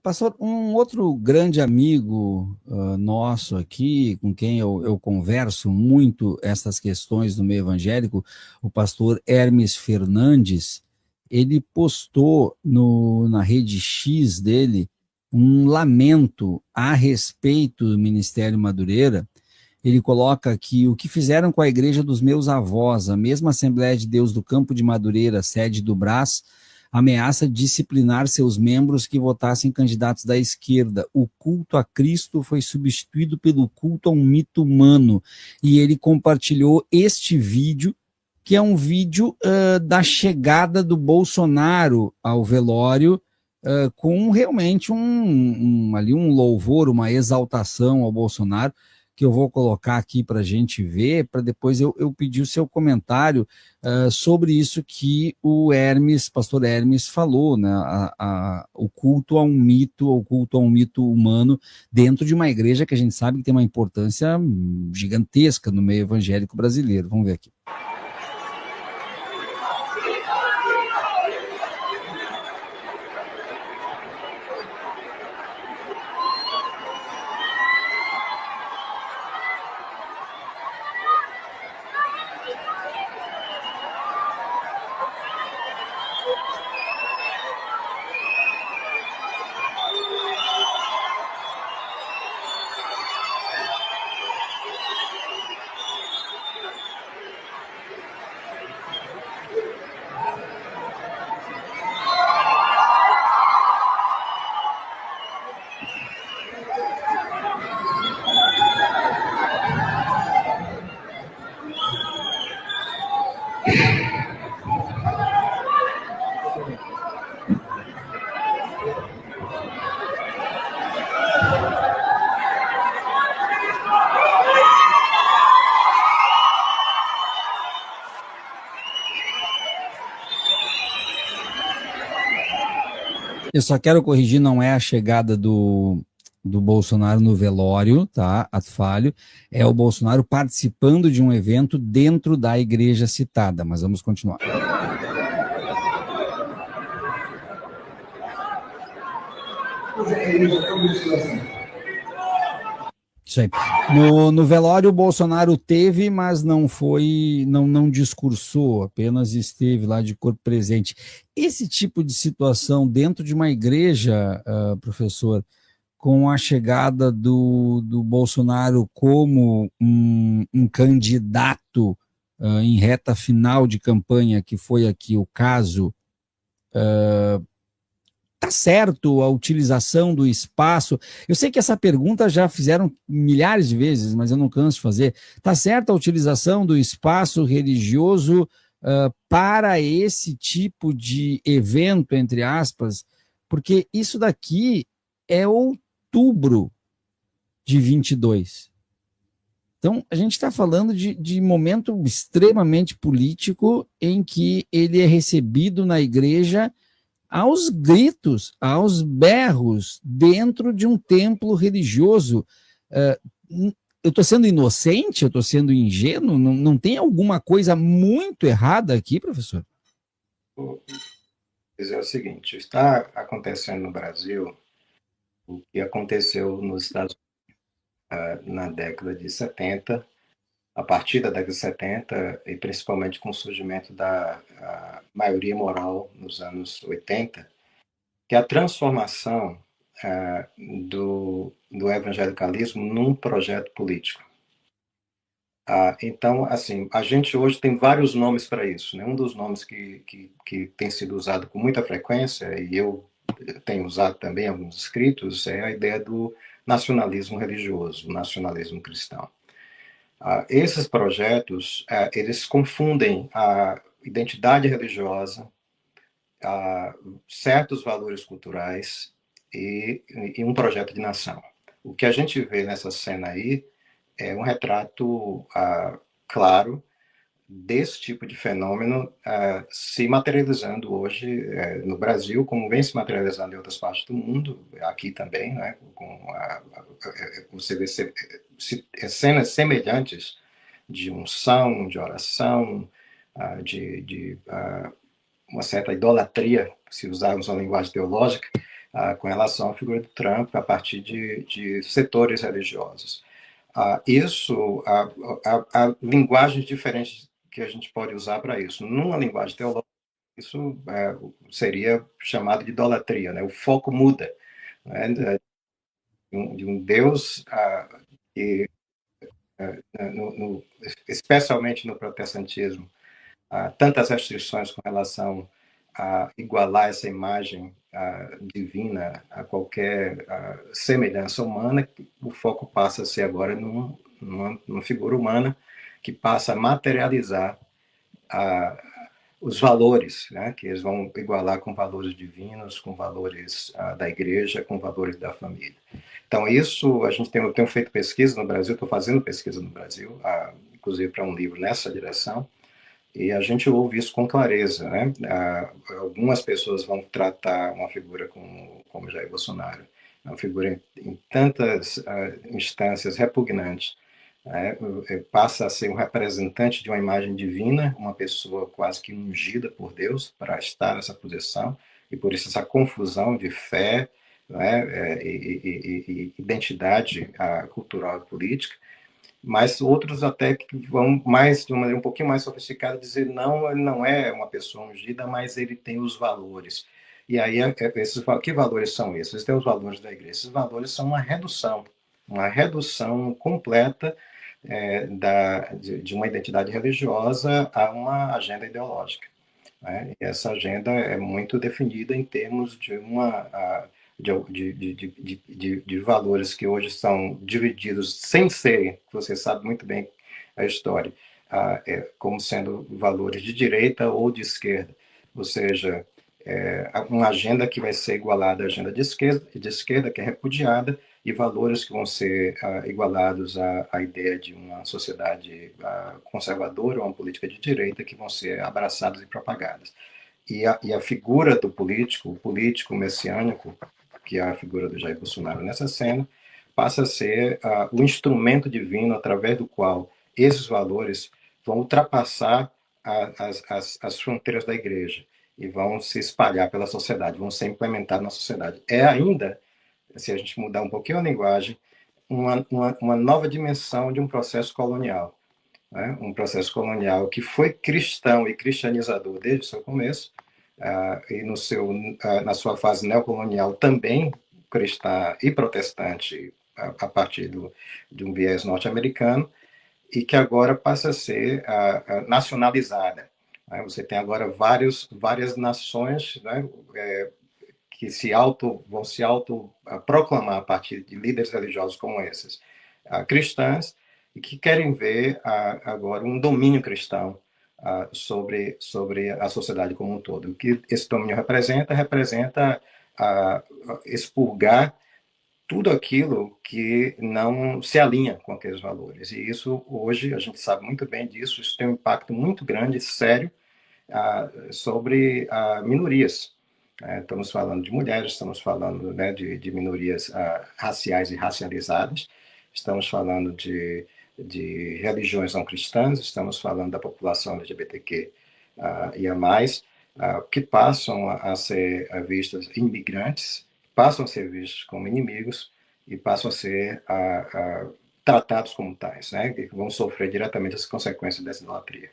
Pastor, um outro grande amigo nosso aqui, com quem eu converso muito essas questões do meio evangélico, o pastor Hermes Fernandes, ele postou na rede X dele um lamento a respeito do Ministério Madureira. Ele coloca que o que fizeram com a igreja dos meus avós, a mesma Assembleia de Deus do Campo de Madureira, sede do Brás, ameaça disciplinar seus membros que votassem candidatos da esquerda. O culto a Cristo foi substituído pelo culto a um mito humano. E ele compartilhou este vídeo, que é um vídeo da chegada do Bolsonaro ao velório, com realmente ali um louvor, uma exaltação ao Bolsonaro, que eu vou colocar aqui para a gente ver, para depois eu pedir o seu comentário sobre isso que o Hermes, pastor Hermes, falou, né? O culto a um mito, o culto a um mito humano, dentro de uma igreja que a gente sabe que tem uma importância gigantesca no meio evangélico brasileiro. Vamos ver aqui. Eu só quero corrigir, não é a chegada do Bolsonaro no velório, tá? Ato falho. É o Bolsonaro participando de um evento dentro da igreja citada, mas vamos continuar. Isso aí. No velório, o Bolsonaro teve, mas não foi, não discursou, apenas esteve lá de corpo presente. Esse tipo de situação dentro de uma igreja, professor, com a chegada do Bolsonaro como um candidato em reta final de campanha, que foi aqui o caso, está certo a utilização do espaço? Eu sei que essa pergunta já fizeram milhares de vezes, mas eu não canso de fazer. Está certa a utilização do espaço religioso para esse tipo de evento, entre aspas? Porque isso daqui é outubro de 22. Então, a gente está falando de momento extremamente político em que ele é recebido na igreja aos gritos, aos berros, dentro de um templo religioso. Eu estou sendo inocente? Eu estou sendo ingênuo? Não tem alguma coisa muito errada aqui, professor? Vou dizer o seguinte: está acontecendo no Brasil o que aconteceu nos Estados Unidos na década de 70, a partir da década de 70, e principalmente com o surgimento da maioria moral nos anos 80, que é a transformação do evangelicalismo num projeto político. Então, assim, a gente hoje tem vários nomes para isso, né? Um dos nomes que tem sido usado com muita frequência, e eu tenho usado também em alguns escritos, é a ideia do nacionalismo religioso, nacionalismo cristão. Esses projetos, eles confundem a identidade religiosa, certos valores culturais e um projeto de nação. O que a gente vê nessa cena aí é um retrato claro desse tipo de fenômeno se materializando hoje no Brasil, como vem se materializando em outras partes do mundo, aqui também, né, você vê cenas semelhantes de unção, de oração, de uma certa idolatria, se usarmos uma linguagem teológica, com relação à figura do Trump a partir de setores religiosos. Isso, há linguagens diferentes que a gente pode usar para isso. Numa linguagem teológica, isso seria chamado de idolatria, né? O foco muda, né? De um Deus que, especialmente no protestantismo, há tantas restrições com relação a igualar essa imagem divina a qualquer semelhança humana, que o foco passa a ser agora numa figura humana que passa a materializar os valores, né, que eles vão igualar com valores divinos, com valores da igreja, com valores da família. Então, isso, eu tenho feito pesquisa no Brasil, estou fazendo pesquisa no Brasil, inclusive para um livro nessa direção, e a gente ouve isso com clareza, né? Algumas pessoas vão tratar uma figura como Jair Bolsonaro, uma figura em tantas instâncias repugnantes, né? Passa a ser um representante de uma imagem divina, uma pessoa quase que ungida por Deus para estar nessa posição, e por isso essa confusão de fé, né? E identidade cultural e política, mas outros até que vão mais de uma maneira um pouquinho mais sofisticada dizer não, ele não é uma pessoa ungida, mas ele tem os valores. E aí que valores são esses? Tem os valores da igreja. Esses valores são uma redução completa de uma identidade religiosa a uma agenda ideológica, né? E essa agenda é muito definida em termos de de valores que hoje são divididos sem serem, você sabe muito bem a história, como sendo valores de direita ou de esquerda, ou seja, uma agenda que vai ser igualada à agenda de esquerda que é repudiada, e valores que vão ser igualados à ideia de uma sociedade conservadora ou uma política de direita que vão ser abraçadas e propagadas. E a figura do político, o político messiânico, que é a figura do Jair Bolsonaro nessa cena, passa a ser o instrumento divino através do qual esses valores vão ultrapassar as fronteiras da igreja e vão se espalhar pela sociedade, vão ser implementados na sociedade. É ainda, se a gente mudar um pouquinho a linguagem, uma nova dimensão de um processo colonial, né? Um processo colonial que foi cristão e cristianizador desde o seu começo, e na sua fase neocolonial também cristã e protestante a partir de um viés norte-americano, e que agora passa a ser nacionalizada, né? Você tem agora várias nações, né, que vão se proclamar a partir de líderes religiosos como esses, cristãs, e que querem ver agora um domínio cristão sobre a sociedade como um todo. O que esse domínio representa expurgar tudo aquilo que não se alinha com aqueles valores. E isso, hoje, a gente sabe muito bem disso, isso tem um impacto muito grande, sério, sobre minorias. Estamos falando de mulheres, estamos falando, né, de minorias raciais e racializadas, estamos falando de religiões não cristãs, estamos falando da população LGBTQ e a mais, que passam a ser vistas imigrantes, passam a ser vistos como inimigos e passam a ser tratados como tais, né, que vão sofrer diretamente as consequências dessa idolatria.